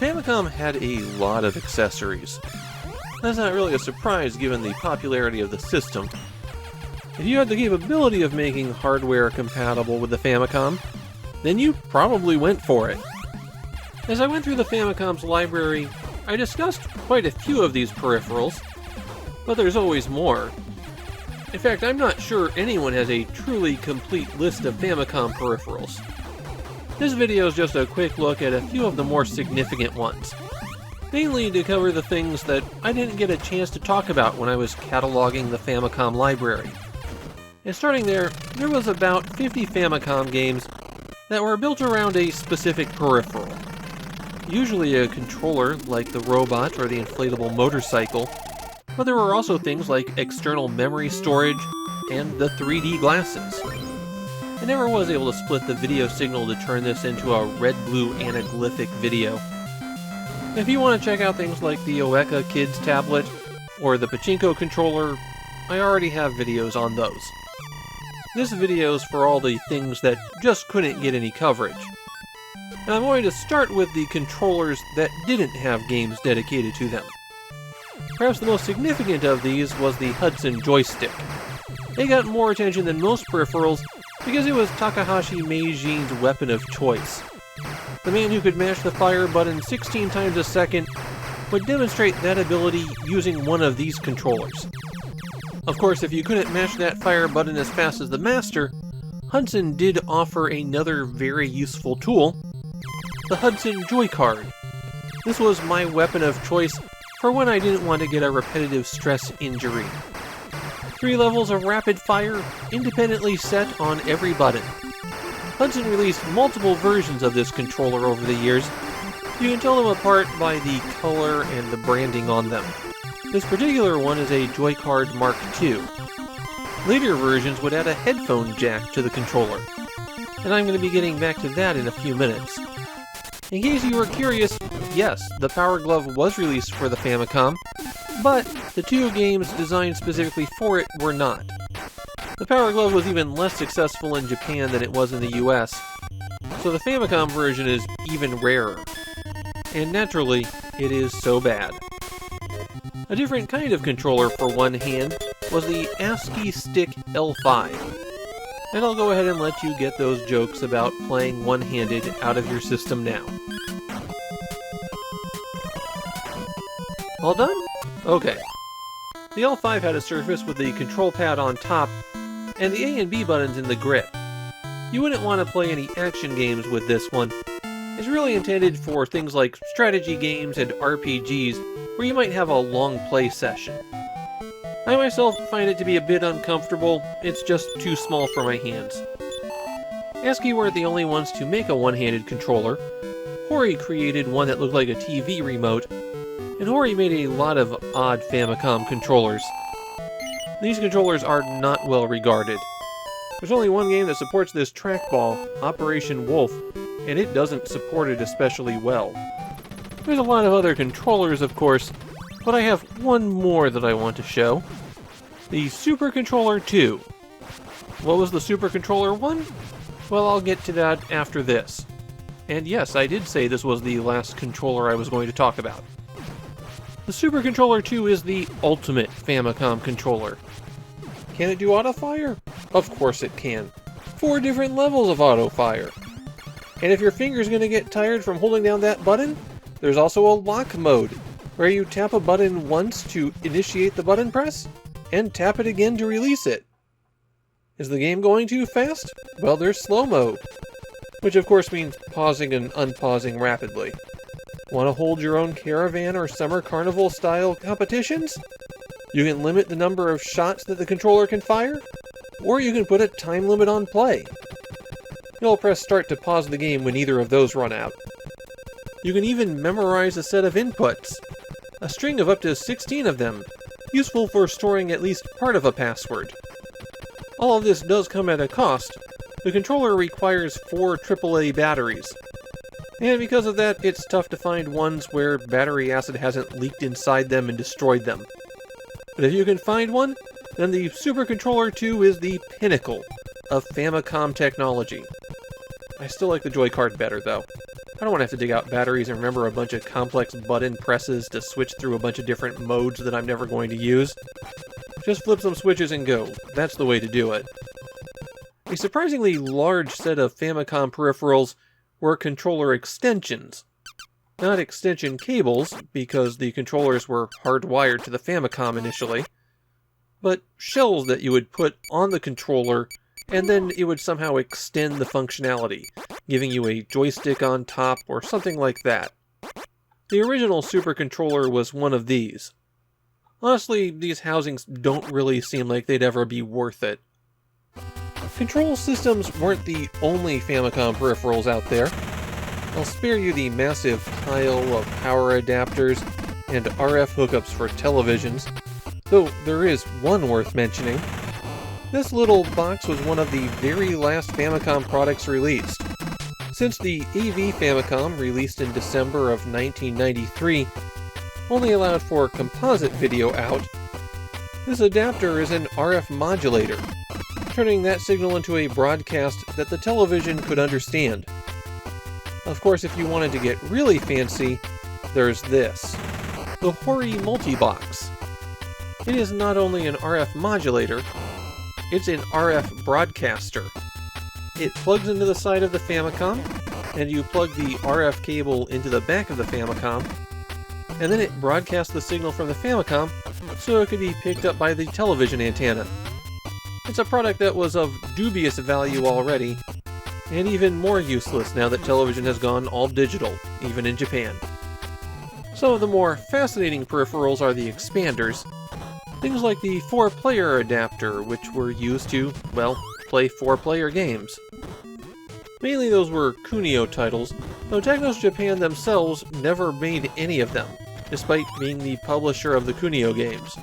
Famicom had a lot of accessories. That's not really a surprise given the popularity of the system. If you had the capability of making hardware compatible with the Famicom, then you probably went for it. As I went through the Famicom's library, I discussed quite a few of these peripherals, but there's always more. In fact, I'm not sure anyone has a truly complete list of Famicom peripherals. This video is just a quick look at a few of the more significant ones, mainly to cover the things that I didn't get a chance to talk about when I was cataloging the Famicom library. And starting there was about 50 Famicom games that were built around a specific peripheral. Usually a controller like the robot or the inflatable motorcycle, but there were also things like external memory storage and the 3D glasses. I never was able to split the video signal to turn this into a red-blue anaglyphic video. If you want to check out things like the Oeka Kids tablet or the Pachinko controller, I already have videos on those. This video is for all the things that just couldn't get any coverage. And I'm going to start with the controllers that didn't have games dedicated to them. Perhaps the most significant of these was the Hudson joystick. It got more attention than most peripherals because it was Takahashi Meijin's weapon of choice. The man who could mash the fire button 16 times a second would demonstrate that ability using one of these controllers. Of course, if you couldn't mash that fire button as fast as the master, Hudson did offer another very useful tool, the Hudson Joy Card. This was my weapon of choice for when I didn't want to get a repetitive stress injury. 3 levels of rapid fire, independently set on every button. Hudson released multiple versions of this controller over the years. You can tell them apart by the color and the branding on them. This particular one is a Joy-Card Mark II. Later versions would add a headphone jack to the controller, and I'm going to be getting back to that in a few minutes. In case you were curious, yes, the Power Glove was released for the Famicom, but the 2 games designed specifically for it were not. The Power Glove was even less successful in Japan than it was in the US, so the Famicom version is even rarer. And naturally, it is so bad. A different kind of controller for one hand was the ASCII Stick L5. And I'll go ahead and let you get those jokes about playing one-handed out of your system now. All done? Okay. The L5 had a surface with the control pad on top, and the A and B buttons in the grip. You wouldn't want to play any action games with this one. It's really intended for things like strategy games and RPGs, where you might have a long play session. I myself find it to be a bit uncomfortable, it's just too small for my hands. ASCII weren't the only ones to make a one-handed controller. Hori created one that looked like a TV remote, and Hori made a lot of odd Famicom controllers. These controllers are not well regarded. There's only one game that supports this trackball, Operation Wolf, and it doesn't support it especially well. There's a lot of other controllers, of course, but I have one more that I want to show. The Super Controller 2. What was the Super Controller 1? Well, I'll get to that after this. And yes, I did say this was the last controller I was going to talk about. The Super Controller 2 is the ultimate Famicom controller. Can it do auto-fire? Of course it can. 4 different levels of auto-fire. And if your finger's going to get tired from holding down that button, there's also a lock mode, where you tap a button once to initiate the button press, and tap it again to release it. Is the game going too fast? Well, there's slow mode, which of course means pausing and unpausing rapidly. Want to hold your own caravan or summer carnival style competitions? You can limit the number of shots that the controller can fire, or you can put a time limit on play. You'll press start to pause the game when either of those run out. You can even memorize a set of inputs, a string of up to 16 of them, useful for storing at least part of a password. All of this does come at a cost. The controller requires 4 AAA batteries, and because of that, it's tough to find ones where battery acid hasn't leaked inside them and destroyed them. But if you can find one, then the Super Controller 2 is the pinnacle of Famicom technology. I still like the Joy-Card better, though. I don't want to have to dig out batteries and remember a bunch of complex button presses to switch through a bunch of different modes that I'm never going to use. Just flip some switches and go. That's the way to do it. A surprisingly large set of Famicom peripherals were controller extensions. Not extension cables, because the controllers were hardwired to the Famicom initially, but shells that you would put on the controller, and then it would somehow extend the functionality, giving you a joystick on top or something like that. The original Super Controller was one of these. Honestly, these housings don't really seem like they'd ever be worth it. Control systems weren't the only Famicom peripherals out there. I'll spare you the massive pile of power adapters and RF hookups for televisions, though there is one worth mentioning. This little box was one of the very last Famicom products released. Since the AV Famicom, released in December of 1993, only allowed for composite video out, this adapter is an RF modulator, turning that signal into a broadcast that the television could understand. Of course, if you wanted to get really fancy, there's this, the Hori Multibox. It is not only an RF modulator, it's an RF broadcaster. It plugs into the side of the Famicom, and you plug the RF cable into the back of the Famicom, and then it broadcasts the signal from the Famicom so it could be picked up by the television antenna. It's a product that was of dubious value already, and even more useless now that television has gone all digital, even in Japan. Some of the more fascinating peripherals are the expanders, things like the 4-player adapter, which were used to, well, play 4-player games. Mainly those were Kunio titles, though Technos Japan themselves never made any of them, despite being the publisher of the Kunio games.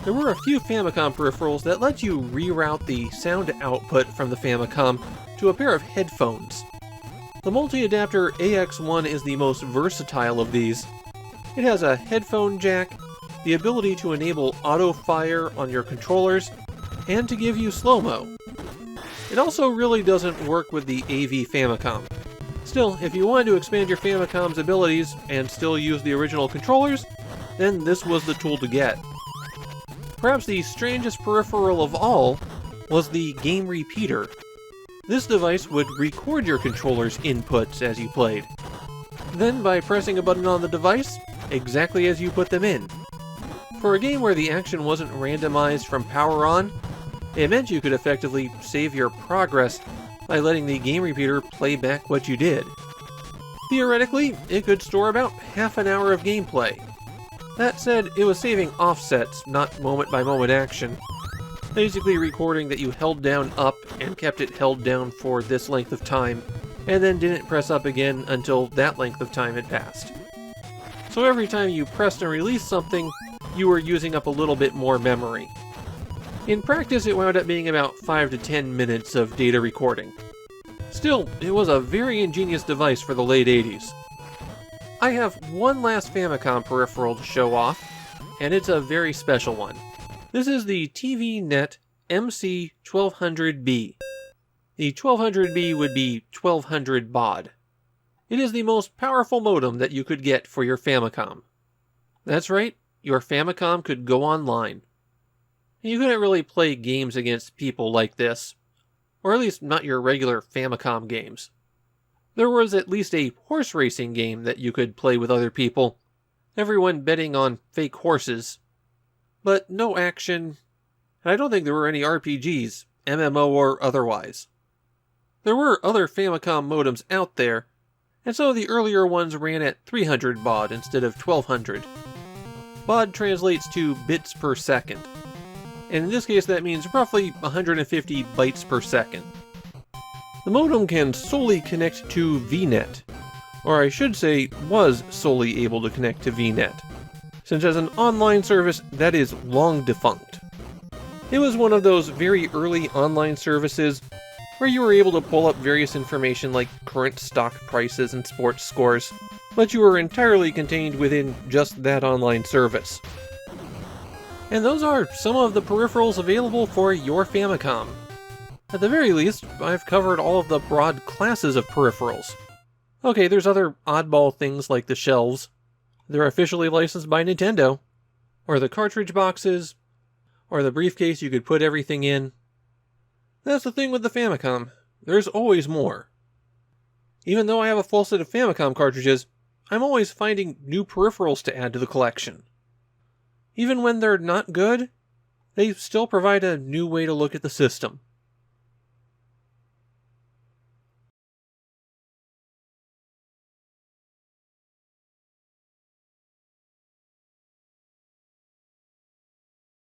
There were a few Famicom peripherals that let you reroute the sound output from the Famicom to a pair of headphones. The multi-adapter AX1 is the most versatile of these. It has a headphone jack, the ability to enable auto-fire on your controllers, and to give you slow-mo. It also really doesn't work with the AV Famicom. Still, if you wanted to expand your Famicom's abilities and still use the original controllers, then this was the tool to get. Perhaps the strangest peripheral of all was the game repeater. This device would record your controller's inputs as you played. Then, by pressing a button on the device, exactly as you put them in. For a game where the action wasn't randomized from power on, it meant you could effectively save your progress by letting the game repeater play back what you did. Theoretically, it could store about half an hour of gameplay. That said, it was saving offsets, not moment-by-moment action. Basically recording that you held down up and kept it held down for this length of time, and then didn't press up again until that length of time had passed. So every time you pressed and released something, you were using up a little bit more memory. In practice, it wound up being about 5 to 10 minutes of data recording. Still, it was a very ingenious device for the late 80s. I have one last Famicom peripheral to show off, and it's a very special one. This is the TVNet MC1200B. The 1200B would be 1200 baud. It is the most powerful modem that you could get for your Famicom. That's right, your Famicom could go online. You couldn't really play games against people like this, or at least not your regular Famicom games. There was at least a horse racing game that you could play with other people, everyone betting on fake horses. But no action, and I don't think there were any RPGs, MMO or otherwise. There were other Famicom modems out there, and so the earlier ones ran at 300 baud instead of 1200. Baud translates to bits per second, and in this case that means roughly 150 bytes per second. The modem can solely connect to VNet, or I should say was solely able to connect to VNet, since as an online service that is long defunct. It was one of those very early online services where you were able to pull up various information like current stock prices and sports scores, but you were entirely contained within just that online service. And those are some of the peripherals available for your Famicom. At the very least, I've covered all of the broad classes of peripherals. Okay, there's other oddball things like the shelves. They're officially licensed by Nintendo. Or the cartridge boxes. Or the briefcase you could put everything in. That's the thing with the Famicom. There's always more. Even though I have a full set of Famicom cartridges, I'm always finding new peripherals to add to the collection. Even when they're not good, they still provide a new way to look at the system.